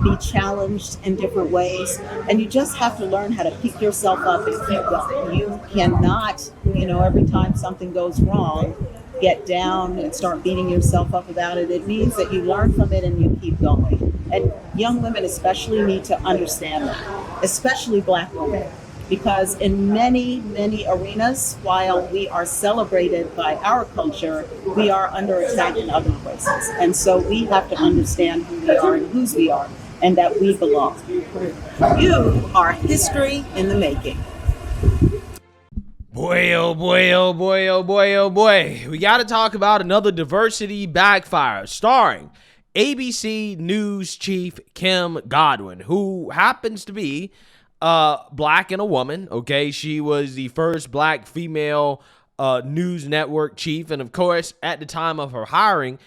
be challenged in different ways. And you just have to learn how to pick yourself up and keep going. You cannot, every time something goes wrong, get down and start beating yourself up about it. It means that you learn from it and you keep going. And young women especially need to understand that, especially Black women. Because in many, many arenas, while we are celebrated by our culture, we are under attack in other places. And so we have to understand who we are and whose we are, and that we belong. You are history in the making. Boy, oh boy, oh boy, oh boy, oh boy. We got to talk about another diversity backfire starring ABC News chief Kim Godwin, who happens to be Black and a woman. Okay, she was the first Black female news network chief, and of course, at the time of her hiring,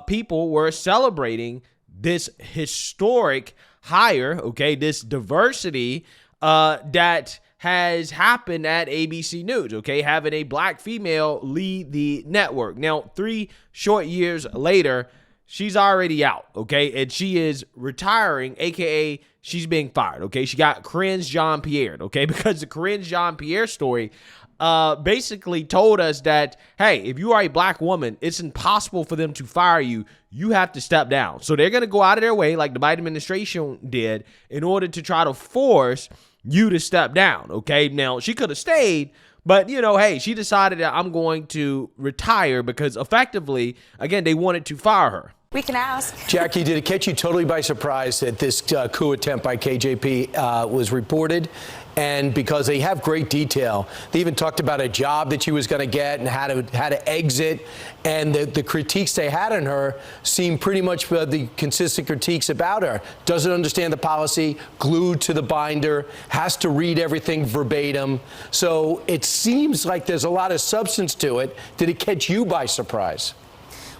people were celebrating this historic hire. Okay, this diversity that has happened at ABC News. Okay, having a Black female lead the network. Now, 3 short years later, she's already out. Okay, and she is retiring, aka she's being fired, okay? She got Corinne Jean-Pierre, okay? Because the Corinne Jean-Pierre story basically told us that, hey, if you are a Black woman, it's impossible for them to fire you. You have to step down. So they're going to go out of their way, like the Biden administration did, in order to try to force you to step down, okay? Now, she could have stayed, but, hey, she decided that I'm going to retire because effectively, again, they wanted to fire her. We can ask. Jackie, did it catch you totally by surprise that this coup attempt by KJP was reported? And because they have great detail, they even talked about a job that she was going to get and how to exit. And the critiques they had on her seem pretty much the consistent critiques about her. Doesn't understand the policy, glued to the binder, has to read everything verbatim. So it seems like there's a lot of substance to it. Did it catch you by surprise?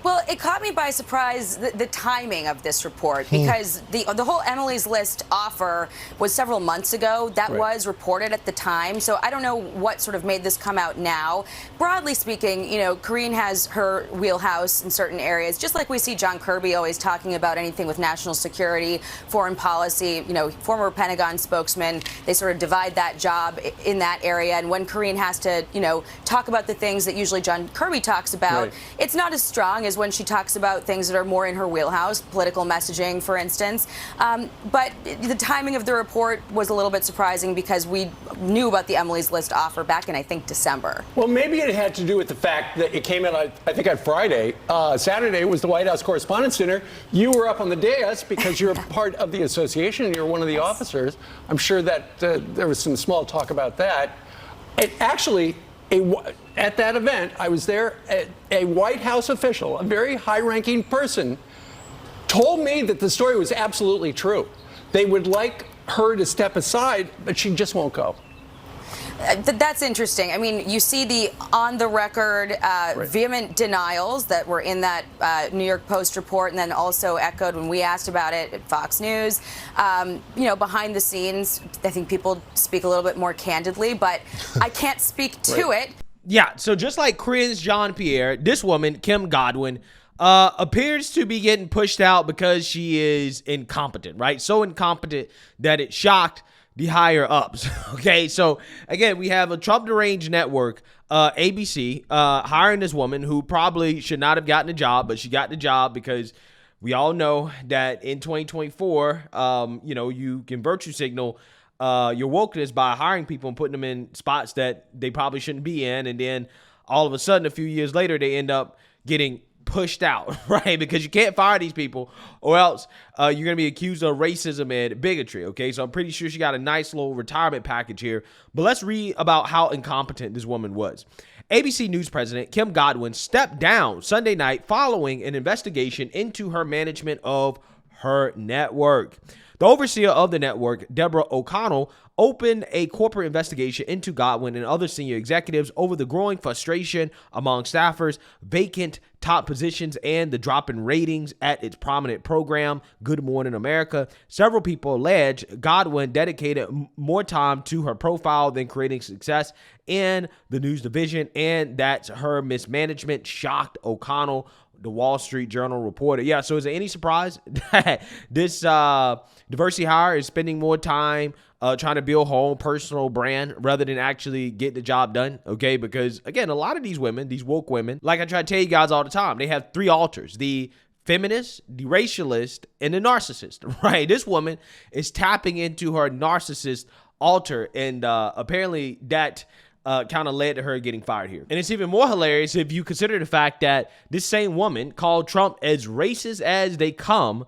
Well, it caught me by surprise, the timing of this report, because the whole Emily's List offer was several months ago. That was reported at the time. So I don't know what sort of made this come out now. Broadly speaking, Corinne has her wheelhouse in certain areas, just like we see John Kirby always talking about anything with national security, foreign policy, former Pentagon spokesman. They sort of divide that job in that area. And when Corinne has to, talk about the things that usually John Kirby talks about, it's not as strong as when she talks about things that are more in her wheelhouse, political messaging, for instance. But the timing of the report was a little bit surprising because we knew about the Emily's List offer back in, I think, December. Well, maybe it had to do with the fact that it came out, I think, on Friday. Saturday was the White House Correspondents' Dinner. You were up on the dais because you're part of the association and you're one of the officers. I'm sure that there was some small talk about that. And actually, at that event, I was there, a White House official, a very high-ranking person, told me that the story was absolutely true. They would like her to step aside, but she just won't go. That's interesting. I mean, you see the on-the-record vehement denials that were in that New York Post report, and then also echoed when we asked about it at Fox News. Behind the scenes, I think people speak a little bit more candidly, but I can't speak to it. Yeah, so just like Corinne Jean-Pierre, this woman, Kim Godwin, appears to be getting pushed out because she is incompetent, right? So incompetent that it shocked the higher ups. Okay, so again, we have a Trump deranged network, ABC, hiring this woman who probably should not have gotten a job, but she got the job because we all know that in 2024, you can virtue signal your wokeness by hiring people and putting them in spots that they probably shouldn't be in, and then all of a sudden, a few years later, they end up getting pushed out, right? Because you can't fire these people or else you're going to be accused of racism and bigotry, okay? So I'm pretty sure she got a nice little retirement package here. But let's read about how incompetent this woman was. ABC News President Kim Godwin stepped down Sunday night following an investigation into her management of her network. The overseer of the network, Deborah O'Connell, opened a corporate investigation into Godwin and other senior executives over the growing frustration among staffers, vacant top positions, and the drop in ratings at its prominent program, Good Morning America. Several people allege Godwin dedicated more time to her profile than creating success in the news division, and that her mismanagement shocked O'Connell. the Wall Street Journal reported. Yeah, so is it any surprise that this diversity hire is spending more time trying to build her own personal brand rather than actually get the job done? Okay, because again, a lot of these women, these woke women, like I try to tell you guys all the time, they have three alters: the feminist, the racialist, and the narcissist, right? This woman is tapping into her narcissist alter, and apparently that kind of led to her getting fired here. And it's even more hilarious if you consider the fact that this same woman called Trump as racist as they come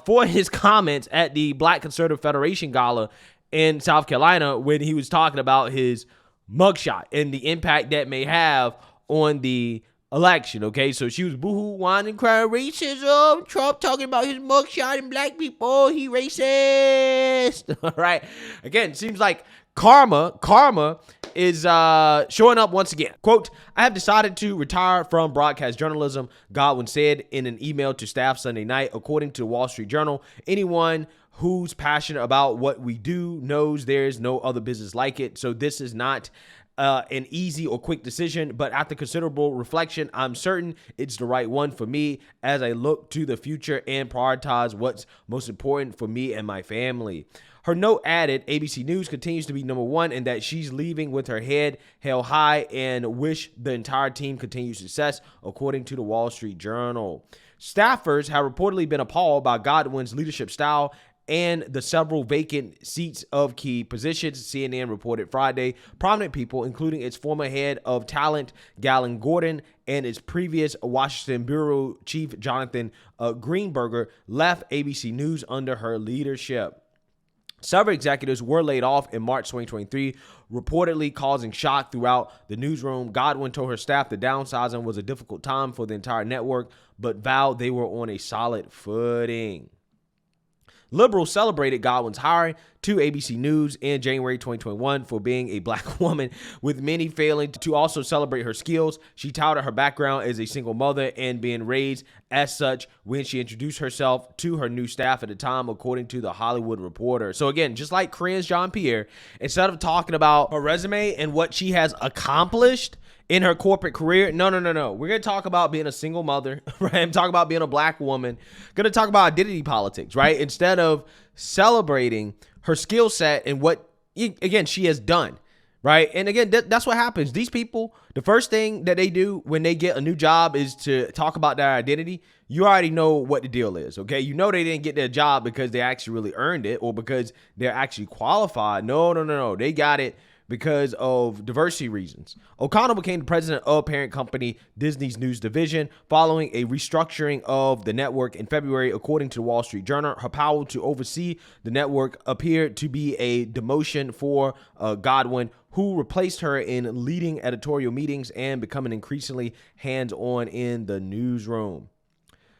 for his comments at the Black Conservative Federation Gala in South Carolina when he was talking about his mugshot and the impact that may have on the election. Okay, so she was boohoo, whining, crying, racism. Trump talking about his mugshot and black people. He racist. All right. Again, seems like karma is showing up once again. Quote, "I have decided to retire from broadcast journalism," Godwin said in an email to staff Sunday night. According to the Wall Street Journal, anyone who's passionate about what we do knows there's no other business like it. So this is not an easy or quick decision, but after considerable reflection, I'm certain it's the right one for me as I look to the future and prioritize what's most important for me and my family. Her note added, ABC News continues to be number one and that she's leaving with her head held high and wish the entire team continued success, according to the Wall Street Journal. Staffers have reportedly been appalled by Godwin's leadership style and the several vacant seats of key positions, CNN reported Friday. Prominent people, including its former head of talent, Galen Gordon, and its previous Washington bureau chief, Jonathan Greenberger, left ABC News under her leadership. Several executives were laid off in March 2023, reportedly causing shock throughout the newsroom. Godwin told her staff that downsizing was a difficult time for the entire network, but vowed they were on a solid footing. Liberals celebrated Godwin's hiring to ABC News in January 2021 for being a black woman, with many failing to also celebrate her skills. She touted her background as a single mother and being raised as such when she introduced herself to her new staff at the time, according to The Hollywood Reporter. So again, just like Corinne Jean-Pierre, instead of talking about her resume and what she has accomplished in her corporate career, no. We're going to talk about being a single mother, right? I'm talking about being a black woman. Going to talk about identity politics, right? Instead of celebrating her skill set and what, again, she has done, right? And again, that's what happens. These people, the first thing that they do when they get a new job is to talk about their identity. You already know what the deal is, okay? You know they didn't get their job because they actually really earned it or because they're actually qualified. No. They got it because of diversity reasons. O'Connell became the president of parent company Disney's news division following a restructuring of the network in February, according to the Wall Street Journal. Her power to oversee the network appeared to be a demotion for Godwin, who replaced her in leading editorial meetings and becoming increasingly hands-on in the newsroom.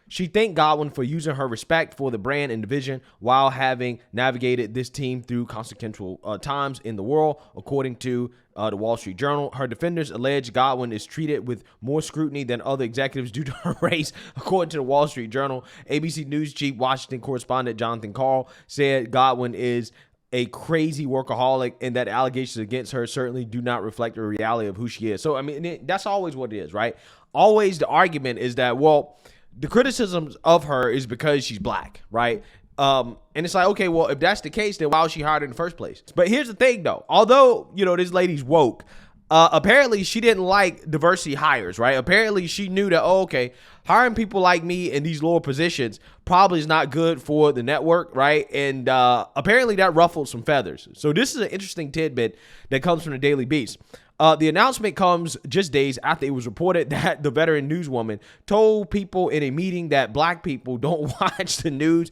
She thanked Godwin for using her respect for the brand and division while having navigated this team through consequential times in the world, according to the Wall Street Journal. Her defenders allege Godwin is treated with more scrutiny than other executives due to her race, according to the Wall Street Journal. ABC News chief Washington correspondent Jonathan Karl said Godwin is a crazy workaholic and that allegations against her certainly do not reflect the reality of who she is. So, I mean, that's always what it is, right? Always the argument is that, well, the criticisms of her is because she's black, right? And it's like, okay, well, if that's the case, then why was she hired in the first place? But here's the thing, though. Although, this lady's woke, apparently she didn't like diversity hires, right? Apparently she knew that, okay, hiring people like me in these lower positions probably is not good for the network, right? And apparently that ruffled some feathers. So this is an interesting tidbit that comes from the Daily Beast. The announcement comes just days after it was reported that the veteran newswoman told people in a meeting that black people don't watch the news,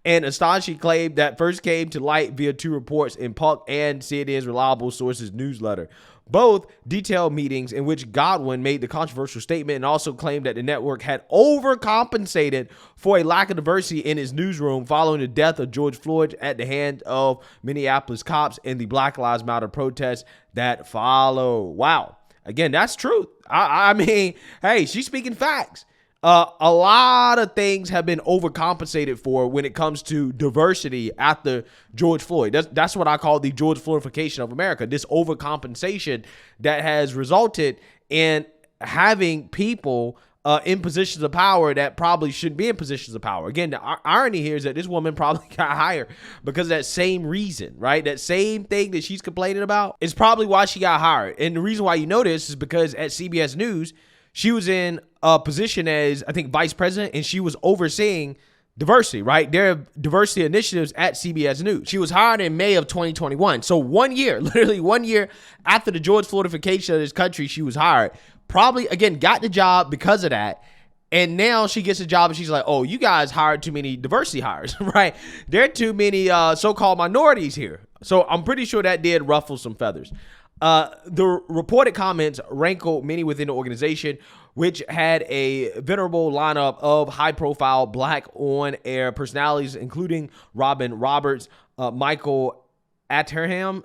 and astonishing claim that first came to light via two reports in Puck and CNN's Reliable Sources newsletter. Both detailed meetings in which Godwin made the controversial statement and also claimed that the network had overcompensated for a lack of diversity in its newsroom following the death of George Floyd at the hand of Minneapolis cops and the Black Lives Matter protests that follow. Wow. Again, that's truth. I mean, hey, she's speaking facts. A lot of things have been overcompensated for when it comes to diversity after George Floyd. That's what I call the George Floydification of America. This overcompensation that has resulted in having people in positions of power that probably shouldn't be in positions of power. Again, the irony here is that this woman probably got hired because of that same reason, right? That same thing that she's complaining about is probably why she got hired. And the reason why you know this is because at CBS News, she was in a position as, I think, vice president, and she was overseeing diversity, right? There are diversity initiatives at CBS News. She was hired in May of 2021. So 1 year, literally 1 year after the George Floydification of this country, she was hired. Probably, again, got the job because of that. And now she gets a job and she's like, oh, you guys hired too many diversity hires, right? There are too many so-called minorities here. So I'm pretty sure that did ruffle some feathers. The reported comments rankled many within the organization, which had a venerable lineup of high-profile black on-air personalities, including Robin Roberts, Michael Atterham,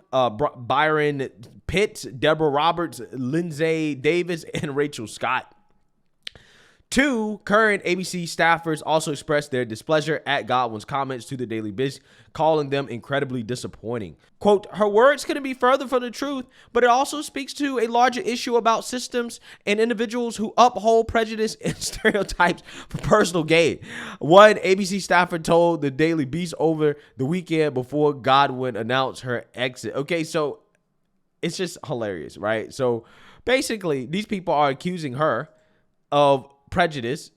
Byron Pitts, Deborah Roberts, Lindsay Davis, and Rachel Scott. Two current ABC staffers also expressed their displeasure at Godwin's comments to the Daily Beast, calling them incredibly disappointing. Quote, her words couldn't be further from the truth, but it also speaks to a larger issue about systems and individuals who uphold prejudice and stereotypes for personal gain. One ABC staffer told the Daily Beast over the weekend before Godwin announced her exit. Okay, so it's just hilarious, right? So basically, these people are accusing her of prejudice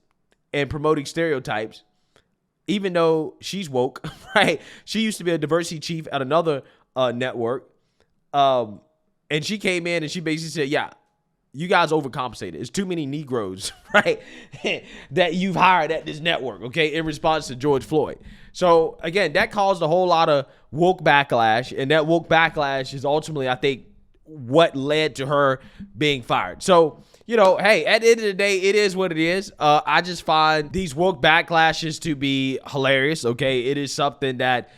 and promoting stereotypes, even though she's woke, right? She used to be a diversity chief at another network. And she came in and she basically said, yeah, you guys overcompensated. It's too many Negroes, right? that you've hired at this network, okay, in response to George Floyd. So again, that caused a whole lot of woke backlash, and that woke backlash is ultimately, I think, what led to her being fired. So, you know, hey, at the end of the day, it is what it is. I just find these woke backlashes to be hilarious, okay? It is something that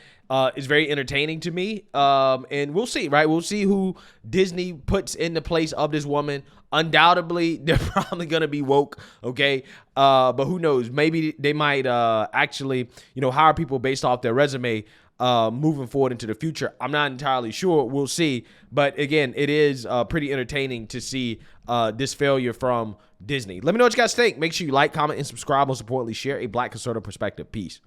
is very entertaining to me. And we'll see, right? We'll see who Disney puts in the place of this woman. Undoubtedly, they're probably going to be woke, okay? But who knows? Maybe they might actually, you know, hire people based off their resume moving forward into the future. I'm not entirely sure. We'll see. But again, it is pretty entertaining to see this failure from Disney. Let me know what you guys think. Make sure you like, comment, and subscribe. Most importantly, share a Black conservative perspective. Peace.